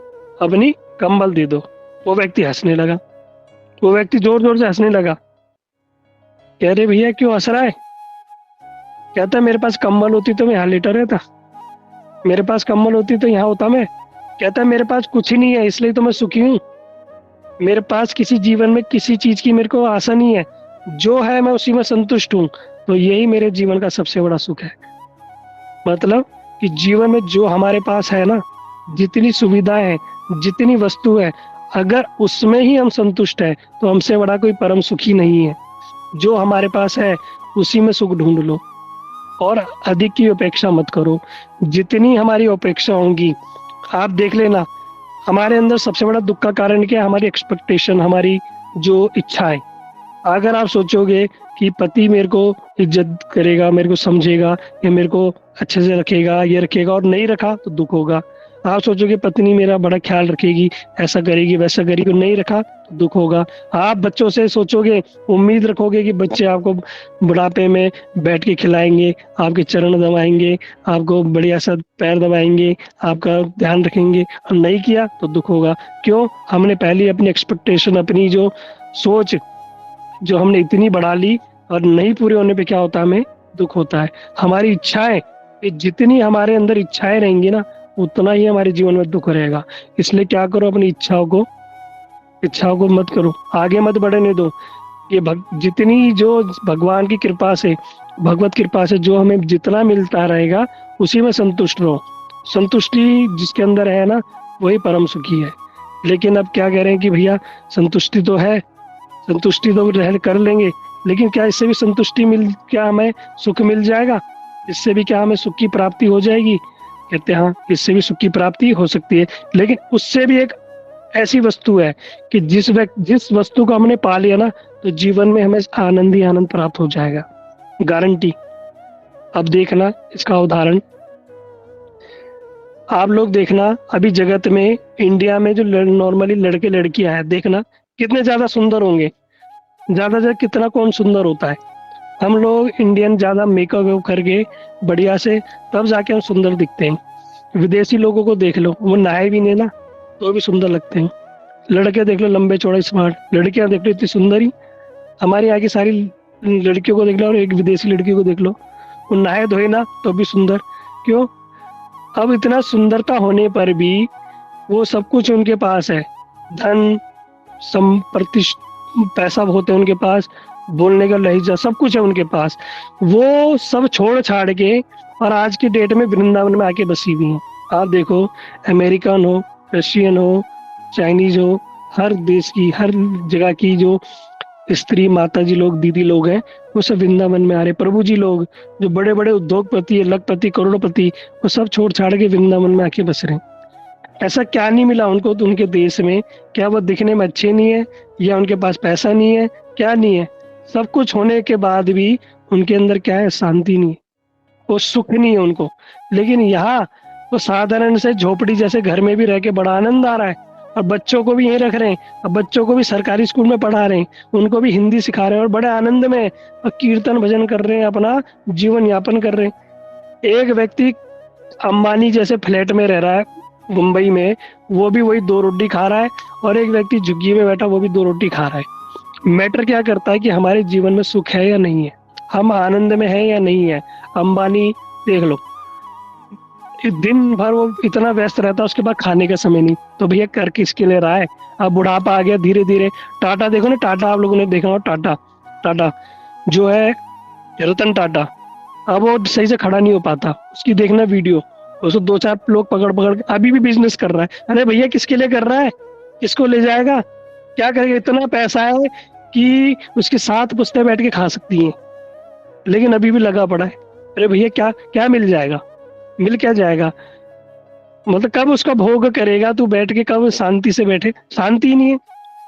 अपनी कंबल दे दो। वो व्यक्ति हंसने लगा, वो व्यक्ति जोर जोर से हंसने लगा, कह रहे भैया क्यों हंस रहा है, कहता मेरे पास कंबल होती तो मैं यहाँ लेटा रहता, मेरे पास कंबल होती तो यहाँ होता मैं, कहता मेरे पास कुछ ही नहीं है इसलिए तो मैं सुखी हूँ, मेरे पास किसी जीवन में किसी चीज की मेरे को आशा नहीं है, जो है मैं उसी में संतुष्ट हूँ, तो यही मेरे जीवन का सबसे बड़ा सुख है। मतलब कि जीवन में जो हमारे पास है ना, जितनी सुविधाएं हैं, जितनी वस्तु है, अगर उसमें ही हम संतुष्ट है तो हमसे बड़ा कोई परम सुखी नहीं है। जो हमारे पास है उसी में सुख ढूंढ लो और अधिक की अपेक्षा मत करो। जितनी हमारी अपेक्षा होंगी, आप देख लेना हमारे अंदर सबसे बड़ा दुख का कारण क्या है, हमारी एक्सपेक्टेशन, हमारी जो इच्छाएं। अगर आप सोचोगे कि पति मेरे को इज्जत करेगा, मेरे को समझेगा, या मेरे को अच्छे से रखेगा, ये रखेगा, और नहीं रखा तो दुख होगा। आप सोचोगे पत्नी मेरा बड़ा ख्याल रखेगी, ऐसा करेगी वैसा करेगी, नहीं रखा तो दुख होगा। आप बच्चों से सोचोगे, उम्मीद रखोगे कि बच्चे आपको बुढ़ापे में बैठ के खिलाएंगे, आपके चरण दबाएंगे, आपको बढ़िया सा पैर दबाएंगे, आपका ध्यान रखेंगे, और नहीं किया तो दुख होगा। क्यों? हमने पहले अपनी एक्सपेक्टेशन, अपनी जो सोच जो हमने इतनी बढ़ा ली, और नहीं पूरे होने पे क्या होता है, हमें दुख होता है। हमारी इच्छाएं, ये जितनी हमारे अंदर इच्छाएं रहेंगी ना, उतना ही हमारे जीवन में दुख रहेगा। इसलिए क्या करो, अपनी इच्छाओं को मत करो, आगे मत बढ़ने दो। ये जितनी जो भगवान की कृपा से, भगवत कृपा से जो हमें जितना मिलता रहेगा, उसी में संतुष्ट रहो। संतुष्टि जिसके अंदर है ना, वही परम सुखी है। लेकिन अब क्या कह रहे हैं कि भैया संतुष्टि तो है, संतुष्टि तो रह कर लेंगे, लेकिन क्या इससे भी क्या हमें सुख मिल जाएगा? इससे भी क्या हमें सुख की प्राप्ति हो जाएगी? कहते हैं हाँ, इससे भी सुख की प्राप्ति हो सकती है, लेकिन उससे भी एक ऐसी वस्तु है कि जिस वस्तु को हमने पा लिया ना, तो जीवन में हमें आनंद ही आनंद प्राप्त हो जाएगा, गारंटी। अब देखना इसका उदाहरण, आप लोग देखना, अभी जगत में, इंडिया में जो नॉर्मली लड़के लड़कियां हैं, देखना कितने ज्यादा सुंदर होंगे। ज्यादा कितना कौन सुंदर होता है? हम लोग इंडियन ज्यादा मेकअप करके बढ़िया से, तब जाके हम सुंदर दिखते हैं। विदेशी लोगों को देख लो, वो नहाए भी नहीं ना, तो भी सुंदर लगते हैं। लड़के देख लो, लंबे चौड़े स्मार्ट, लड़कियां देख लो इतनी सुंदरी। हमारे यहाँ की सारी लड़कियों को देख लो और एक विदेशी लड़की को देख लो, वो नहाए धोए ना तो भी सुंदर। क्यों? अब इतना सुंदरता होने पर भी वो सब कुछ उनके पास है, धन, पैसा होते हैं उनके पास, बोलने का लहजा, सब कुछ है उनके पास। वो सब छोड़ छाड़ के और आज की डेट में वृंदावन में आके बसी हुई हैं। आप देखो, अमेरिकन हो, रशियन हो, चाइनीज हो, हर देश की, हर जगह की जो स्त्री माता जी लोग, दीदी लोग हैं, वो सब वृंदावन में आ रहे। प्रभु जी लोग जो बड़े बड़े उद्योगपति, लखपति, करोड़पति, वो सब छोड़ छाड़ के वृंदावन में आके बस रहे हैं। ऐसा क्या नहीं मिला उनको तो उनके देश में? क्या वो दिखने में अच्छे नहीं है, या उनके पास पैसा नहीं है? क्या नहीं है? सब कुछ होने के बाद भी उनके अंदर क्या है? शांति नहीं है, वो सुख नहीं है उनको। लेकिन यहाँ वो साधारण से झोपड़ी जैसे घर में भी रह के बड़ा आनंद आ रहा है, और बच्चों को भी यहीं रख रहे हैं, अब बच्चों को भी सरकारी स्कूल में पढ़ा रहे हैं, उनको भी हिंदी सिखा रहे हैं, और बड़े आनंद में और कीर्तन भजन कर रहे हैं, अपना जीवन यापन कर रहे हैं। एक व्यक्ति अंबानी जैसे फ्लैट में रह रहा है मुंबई में, वो भी वही 2 रोटी खा रहा है, और एक व्यक्ति झुग्गी में बैठा, वो भी 2 रोटी खा रहा है। मैटर क्या करता है कि हमारे जीवन में सुख है या नहीं है, हम आनंद में है या नहीं है। अंबानी देख लो, दिन भर वो इतना व्यस्त रहता है, उसके बाद खाने का समय नहीं, तो भैया कर किसके लिए रहा है? अब बुढ़ापा आ गया धीरे धीरे। टाटा देखो ना, टाटा आप लोगों ने देखा हो, टाटा जो है रतन टाटा, अब वो सही से खड़ा नहीं हो पाता, उसकी देखना वीडियो, उसको 2-4 लोग पकड़ के अभी भी बिजनेस कर रहा है। अरे भैया किसके लिए कर रहा है? किसको ले जाएगा? क्या करेगा? इतना पैसा है कि उसके साथ पुश्ते बैठ के खा सकती हैं, लेकिन अभी भी लगा पड़ा है। अरे भैया क्या क्या मिल जाएगा? मिल क्या जाएगा? मतलब कब उसका भोग करेगा तू बैठ के, कब शांति से बैठे? शांति ही नहीं है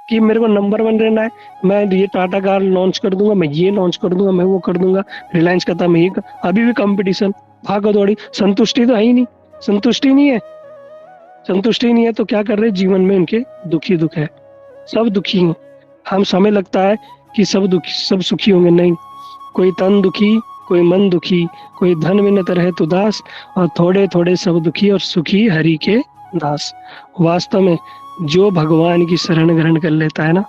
कि मेरे को नंबर 1 रहना है, मैं ये टाटा कार लॉन्च कर दूंगा, मैं ये लॉन्च कर दूंगा, मैं वो कर दूंगा, रिलायंस का था मैं ये अभी भी कंपटीशन, भागो दौड़ी, संतुष्टि तो है ही नहीं। संतुष्टि नहीं है, संतुष्टि नहीं है तो क्या कर रहे? जीवन में उनके दुखी दुख है, सब दुखी हैं। हम समय लगता है कि सब दुखी, सब सुखी होंगे, नहीं। कोई तन दुखी, कोई मन दुखी, कोई धन विनत रहे तो दास, और थोड़े थोड़े सब दुखी और सुखी हरि के दास। वास्तव में जो भगवान की शरण ग्रहण कर लेता है ना,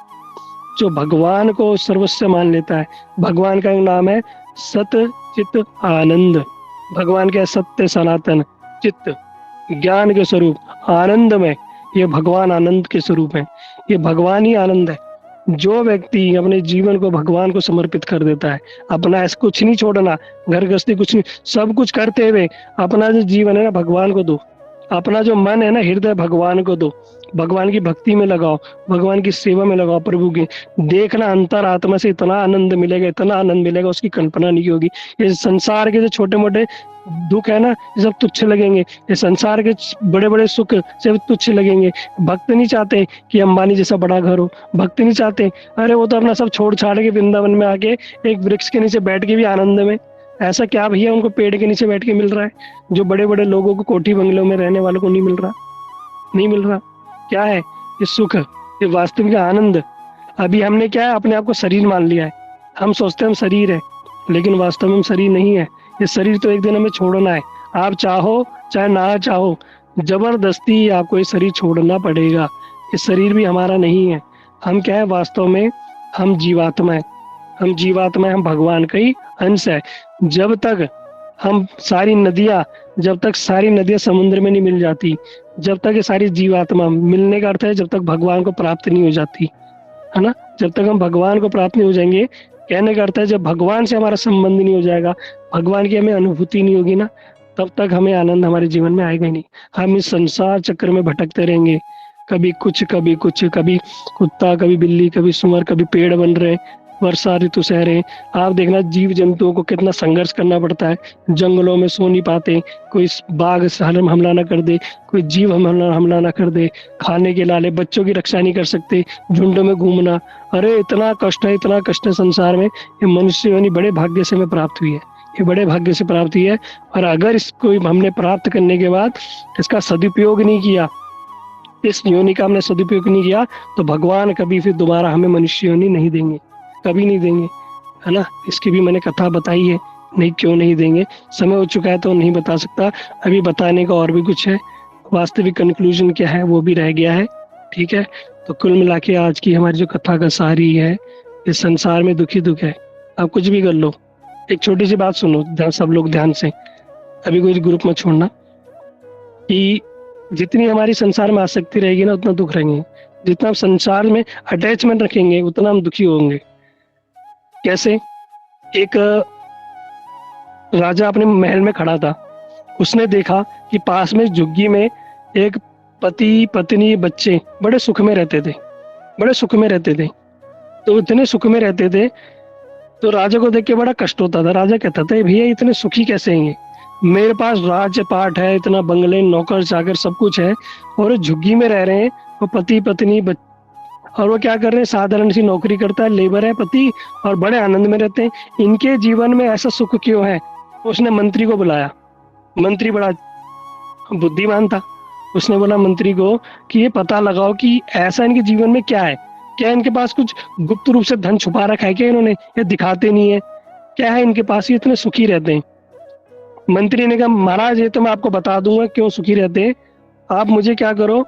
जो भगवान को सर्वस्व मान लेता है, भगवान का नाम है सत चित आनंद। भगवान क्या? सत्य सनातन चित्त, ज्ञान के स्वरूप, आनंद में, ये भगवान आनंद के स्वरूप है, ये भगवान ही आनंद है। जो व्यक्ति अपने जीवन को भगवान को समर्पित कर देता है, अपना ऐसा कुछ नहीं छोड़ना, घर गृहस्थी कुछ नहीं, सब कुछ करते हुए अपना जो जीवन है ना भगवान को दो, अपना जो मन है ना हृदय भगवान को दो, भगवान की भक्ति में लगाओ, भगवान की सेवा में लगाओ, प्रभु की। देखना अंतर आत्मा से इतना आनंद मिलेगा, इतना आनंद मिलेगा, उसकी कल्पना नहीं होगी। ये संसार के जो छोटे मोटे दुख है ना, ये सब तुच्छ लगेंगे, ये संसार के बड़े बड़े सुख सब तुच्छ लगेंगे। भक्त नहीं चाहते कि अंबानी जैसा बड़ा घर हो, भक्त नहीं चाहते। अरे वो तो अपना सब छोड़ छाड़ के वृंदावन में आके एक वृक्ष के नीचे बैठ के भी आनंद में। ऐसा क्या भैया उनको पेड़ के नीचे बैठ के मिल रहा है, जो बड़े बड़े लोगों को कोठी बंगलों में रहने वालों को नहीं मिल रहा? नहीं मिल रहा। क्या है ये सुख, ये वास्तविक आनंद? अभी हमने क्या है, अपने आप को शरीर मान लिया है। हम सोचते हैं हम शरीर है, लेकिन वास्तव में हम शरीर नहीं है। ये शरीर तो एक दिन हमें छोड़ना है, आप चाहो चाहे ना चाहो, जबरदस्ती आपको ये शरीर छोड़ना पड़ेगा। ये शरीर भी हमारा नहीं है। हम क्या है वास्तव में? हम जीवात्मा है, हम जीवात्मा, हम भगवान का ही अंश है। जब तक जब तक सारी नदियां समुद्र में नहीं मिल जाती, जब तक ये सारी जीवात्मा, मिलने का अर्थ है जब तक भगवान को प्राप्त नहीं हो जाती, है ना। जब तक हम भगवान को प्राप्त नहीं हो जाएंगे, कहने का अर्थ है जब भगवान से हमारा संबंध नहीं हो जाएगा, भगवान की हमें अनुभूति नहीं होगी ना, तब तक हमें आनंद हमारे जीवन में आएगा ही नहीं। हम इस संसार चक्र में भटकते रहेंगे, कभी कुछ, कभी कुत्ता, कभी बिल्ली, कभी सुअर, कभी पेड़ बन रहे, वर्षा ऋतु सह रहे। आप देखना जीव जंतुओं को कितना संघर्ष करना पड़ता है, जंगलों में सो नहीं पाते, कोई बाघ हमला ना कर दे, कोई जीव हमला ना कर दे, खाने के लाले, बच्चों की रक्षा नहीं कर सकते, झुंड में घूमना। अरे इतना कष्ट है संसार में। ये मनुष्य योनि बड़े भाग्य से हमें प्राप्त हुई है, ये बड़े भाग्य से प्राप्त हुई है। और अगर इसको हमने प्राप्त करने के बाद इसका सदुपयोग नहीं किया, इस योनि का हमने सदुपयोग नहीं किया, तो भगवान कभी फिर दोबारा हमें मनुष्य योनि नहीं देंगे, कभी नहीं देंगे, है ना। इसकी भी मैंने कथा बताई है, नहीं क्यों नहीं देंगे, समय हो चुका है तो नहीं बता सकता, अभी बताने का और भी कुछ है। वास्तविक कंक्लूजन क्या है वो भी रह गया है, ठीक है। तो कुल मिला के आज की हमारी जो कथा का सार ही है, इस संसार में दुखी दुख है। आप कुछ भी कर लो, एक छोटी सी बात सुनो सब लोग ध्यान से, अभी कोई ग्रुप में छोड़ना, कि जितनी हमारी संसार में आसक्ति रहेगी ना, उतना दुख रहेंगे। जितना हम संसार में अटैचमेंट रखेंगे, उतना हम दुखी होंगे। कैसे? एक राजा अपने महल में खड़ा था, उसने देखा कि पास में झुग्गी में एक पति पत्नी बच्चे बड़े सुख में रहते थे, तो इतने सुख में रहते थे, तो राजा को देख के बड़ा कष्ट होता था। राजा कहता था भैया इतने सुखी कैसे हैं, मेरे पास राजपाट है, इतना बंगले, नौकर चाकर सब कुछ है, और झुग्गी में रह रहे हैं, वो पति पत्नी और वो क्या कर रहे हैं, साधारण सी नौकरी करता है, लेबर है पति, और बड़े आनंद में रहते हैं। इनके जीवन में ऐसा सुख क्यों है? उसने मंत्री को बुलाया। मंत्री बड़ा बुद्धिमान था, उसने बोला मंत्री को कि ये पता लगाओ कि ऐसा इनके जीवन में क्या है, क्या इनके पास कुछ गुप्त रूप से धन छुपा रखा है क्या इन्होंने, ये दिखाते नहीं है, क्या है इनके पास, ये इतने सुखी रहते हैं। मंत्री ने कहा महाराज ये तो मैं आपको बता दूंगा क्यों सुखी रहते हैं, आप मुझे क्या करो,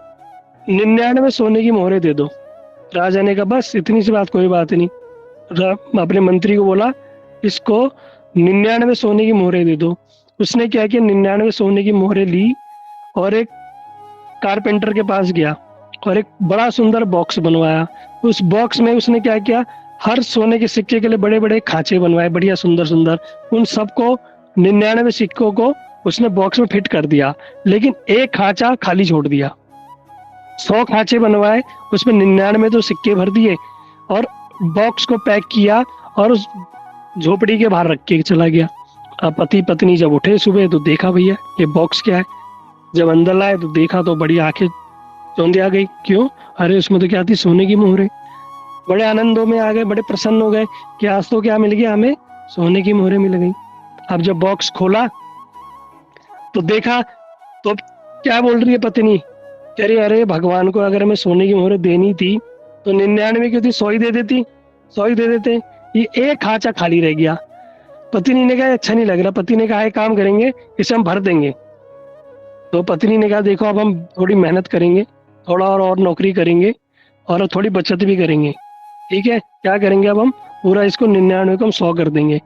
99 सोने की मोहरें दे दो। राजा ने कहा बस इतनी सी बात, कोई बात नहीं। अपने मंत्री को बोला इसको 99 सोने की मोहरें दे दो। उसने क्या किया, 99 सोने की मोहरें ली और एक कारपेंटर के पास गया और एक बड़ा सुंदर बॉक्स बनवाया। उस बॉक्स में उसने क्या किया, हर सोने के सिक्के के लिए बड़े बड़े खांचे बनवाए, बढ़िया सुंदर सुंदर। उन सबको 99 सिक्कों को उसने बॉक्स में फिट कर दिया, लेकिन एक खांचा खाली छोड़ दिया। 100 खांचे बनवाए, उसमें 99 तो सिक्के भर दिए और बॉक्स को पैक किया और उस झोपड़ी के बाहर रख के चला गया। अब पति पत्नी जब उठे सुबह तो देखा भैया ये बॉक्स क्या है। जब अंदर लाए तो देखा तो बड़ी आंखें चौंधी आ गई। क्यों? अरे उसमें तो क्या थी, सोने की मोहरें। बड़े आनंदों में आ गए, बड़े प्रसन्न हो गए कि आज तो क्या मिल गया हमें, सोने की मोहरें मिल गई। अब जब बॉक्स खोला तो देखा तो क्या बोल रही है पत्नी, कह रही अरे भगवान को अगर हमें सोने की मोहरें देनी थी तो 99 क्यों थी, 100 ही दे देती, 100 ही दे देते, ये एक खांचा खाली रह गया। पत्नी ने कहा अच्छा नहीं लग रहा। पति ने कहा एक काम करेंगे, इसे हम भर देंगे। तो पत्नी ने कहा देखो अब हम थोड़ी मेहनत करेंगे, थोड़ा और नौकरी करेंगे और थोड़ी बचत भी करेंगे, ठीक है। क्या करेंगे, अब हम पूरा इसको 99 को हम 100 कर देंगे।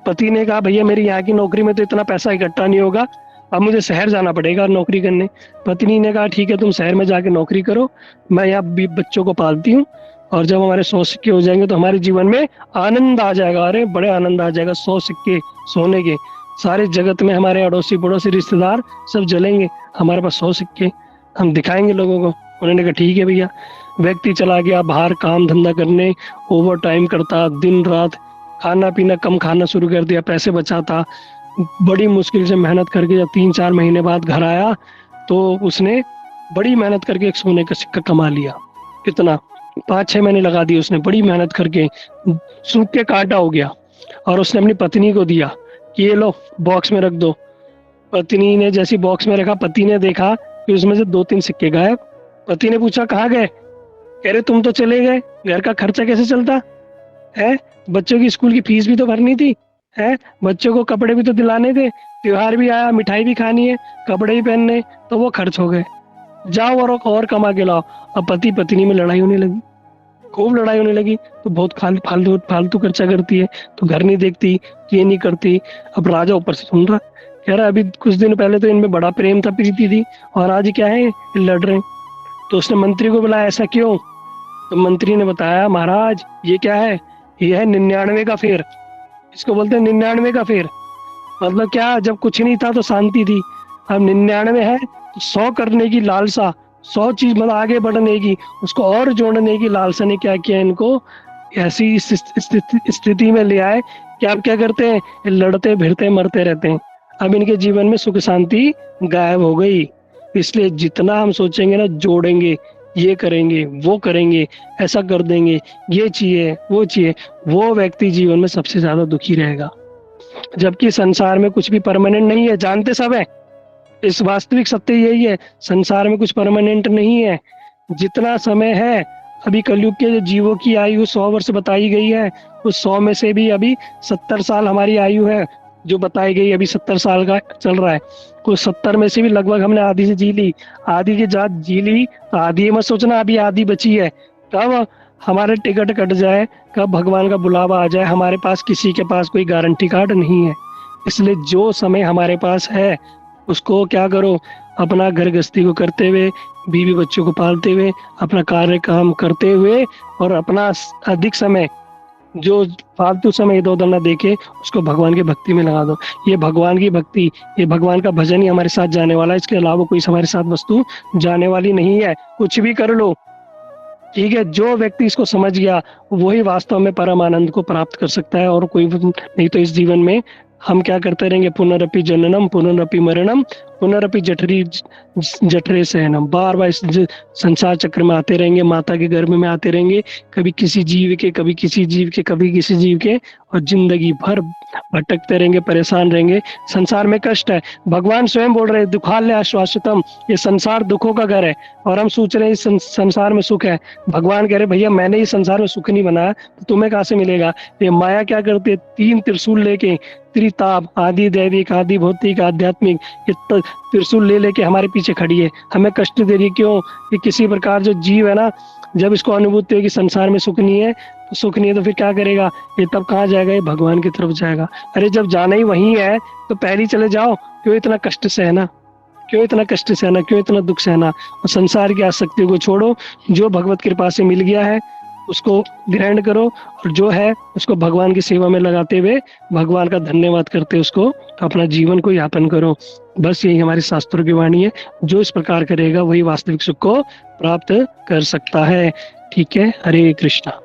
पति ने कहा भैया मेरी यहाँ की नौकरी में तो इतना पैसा इकट्ठा नहीं होगा, अब मुझे शहर जाना पड़ेगा नौकरी करने। पत्नी ने कहा ठीक है तुम शहर में जाके नौकरी करो, मैं यहाँ बच्चों को पालती हूँ, और जब हमारे 100 सिक्के हो जाएंगे तो हमारे जीवन में आनंद आ जाएगा। अरे बड़े आनंद आ जाएगा, 100 सिक्के सोने के, सारे जगत में हमारे अड़ोसी पड़ोसी रिश्तेदार सब जलेंगे, हमारे पास 100 सिक्के, हम दिखाएंगे लोगों को। उन्होंने कहा ठीक है भैया। व्यक्ति चला गया बाहर काम धंधा करने, ओवर टाइम करता, दिन रात खाना पीना कम खाना शुरू कर दिया, पैसे बचाता, बड़ी मुश्किल से मेहनत करके जब 3-4 महीने बाद घर आया तो उसने बड़ी मेहनत करके एक सोने का सिक्का कमा लिया। कितना, 5-6 महीने लगा दिए उसने, बड़ी मेहनत करके सूख के कांटा हो गया। और उसने अपनी पत्नी को दिया कि ये लो बॉक्स में रख दो। पत्नी ने जैसी बॉक्स में रखा, पति ने देखा कि उसमें से 2-3 सिक्के गायब। पति ने पूछा कहाँ गए? कह रहे तुम तो चले गए, घर का खर्चा कैसे चलता है, बच्चों की स्कूल की फीस भी तो भरनी थी है, बच्चों को कपड़े भी तो दिलाने थे, त्योहार भी आया, मिठाई भी खानी है, कपड़े भी पहनने, तो वो खर्च हो गए, जाओ और कमा के लाओ। अब पति पत्नी में लड़ाई होने लगी। खूब लड़ाई होने लगी तो बहुत फालतू फालतू खर्चा करती है, तो घर नहीं देखती, ये नहीं करती। अब राजा ऊपर से सुन रहा, कह रहा अभी कुछ दिन पहले तो इनमें बड़ा प्रेम था, प्रीति थी, और आज क्या है, ये लड़ रहे हैं। तो उसने मंत्री को बुलाया, ऐसा क्यों? तो मंत्री ने बताया, महाराज ये क्या है, ये है 99 का फेर, इसको बोलते हैं 99 का फेर। मतलब क्या, जब कुछ नहीं था तो शांति थी, अब 99 है तो 100 करने की लालसा, 100 चीज मतलब आगे बढ़ने की, उसको और जोड़ने की लालसा ने क्या किया, इनको ऐसी स्थिति में ले आए कि आप क्या करते हैं, ये लड़ते भिड़ते मरते रहते हैं। अब इनके जीवन में सुख शांति गायब हो गई। इसलिए जितना हम सोचेंगे ना, जोड़ेंगे, ये करेंगे, वो करेंगे, ऐसा कर देंगे, ये चाहिए, वो व्यक्ति जीवन में सबसे ज्यादा दुखी रहेगा। जबकि संसार में कुछ भी परमानेंट नहीं है, जानते सब है, इस वास्तविक सत्य यही है, संसार में कुछ परमानेंट नहीं है। जितना समय है, अभी कलयुग के जीवों की आयु 100 वर्ष बताई गई है, उस 100 में से भी अभी 70 साल हमारी आयु है जो बताई गई, अभी 70 साल का चल रहा है। कुछ 70 में से भी लगभग हमने आधी से जी ली, आधी की जात जी ली, तो आधी मत सोचना अभी आधी बची है। कब हमारे टिकट कट जाए, कब भगवान का बुलावा आ जाए, हमारे पास किसी के पास कोई गारंटी कार्ड नहीं है। इसलिए जो समय हमारे पास है उसको क्या करो, अपना घर गृहस्थी को करते हुए, बीवी बच्चों को पालते हुए, अपना कार्य काम करते हुए, और अपना अधिक समय, जो फालतू समय इधर उधर ना देखे, उसको भगवान की भक्ति में लगा दो। ये भगवान की भक्ति, ये भगवान का भजन ही हमारे साथ जाने वाला है, इसके अलावा कोई हमारे साथ वस्तु जाने वाली नहीं है। कुछ भी कर लो, ठीक है, जो व्यक्ति इसको समझ गया वही वास्तव में परम आनंद को प्राप्त कर सकता है, और कोई नहीं। तो इस जीवन में हम क्या करते रहेंगे, पुनरपि जननम पुनरपि मरणम पुनरपि जठरे सहनम, बार बार इस संसार चक्र में आते रहेंगे, माता के गर्भ में आते रहेंगे, कभी किसी जीव के, कभी किसी जीव के, कभी किसी जीव के, और जिंदगी भर भटकते रहेंगे, परेशान रहेंगे। संसार में कष्ट है, भगवान स्वयं बोल रहे हैं, दुखालय आश्वासितम, ये संसार दुखों का घर है, और हम सोच रहे हैं इस संसार में सुख है। भगवान कह रहे भैया मैंने इस संसार में सुख नहीं बनाया, तो तुम्हें कहाँ से मिलेगा। ये माया क्या करती है, 3 त्रिशूल लेके, त्रिताप, आदि दैविक, आदि भौतिक, आध्यात्मिक, ये त्रिशूल ले लेके हमारे पीछे खड़ी है, हमें कष्ट दे रही है। क्यों? कि किसी प्रकार जो जीव है ना, जब इसको अनुभूति होगी संसार में सुख नहीं है, तो सुख नहीं है तो फिर क्या करेगा, ये तब कहाँ जाएगा, ये भगवान की तरफ जाएगा। अरे जब जाना ही वही है तो पहले चले जाओ, क्यों इतना कष्ट सहना, क्यों इतना कष्ट सहना, क्यों इतना दुख सहना। और संसार की आसक्ति को छोड़ो, जो भगवत कृपा से मिल गया है उसको ग्रहण करो, और जो है उसको भगवान की सेवा में लगाते हुए भगवान का धन्यवाद करते उसको अपना जीवन को यापन करो। बस यही हमारे शास्त्रों की वाणी है, जो इस प्रकार करेगा वही वास्तविक सुख को प्राप्त कर सकता है। ठीक है, हरे कृष्णा।